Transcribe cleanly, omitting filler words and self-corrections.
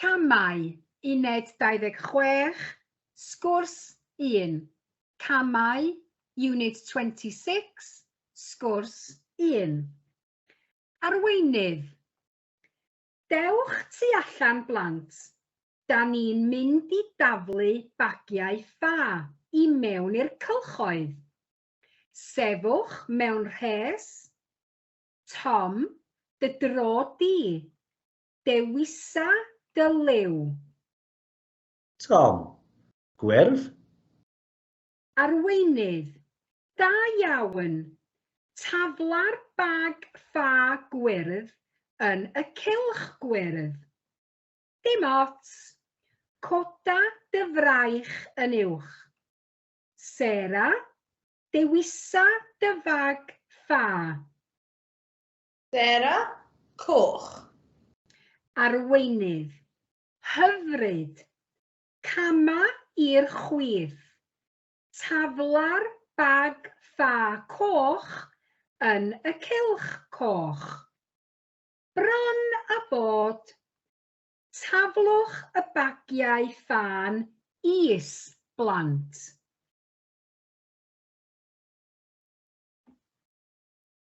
Camau, uned 26, sgwrs 1. Camau, unit 26, sgwrs 1. Arweinydd. Dewch tu allan blant. Da ni'n mynd I daflu bagiau ffa I mewn i'r cylchoedd. Sefwch mewn rhes. Tom, dy dro di. Dewisa dy liw. Tom, gwyrdd. Arweinydd. Da iawn. Tafla'r bag ffa gwyrdd yn y cylch gwyrdd. Dim ots. Coda dy fraich yn uwch. Sarah, dewisa dy fag ffa. Sarah, coch. Arweinydd. Hyfryd. Cama i'r chwith. Tafla'r bag ffa coch yn y cylch coch. Bron a bod. Taflwch y bagiau ffân is blant.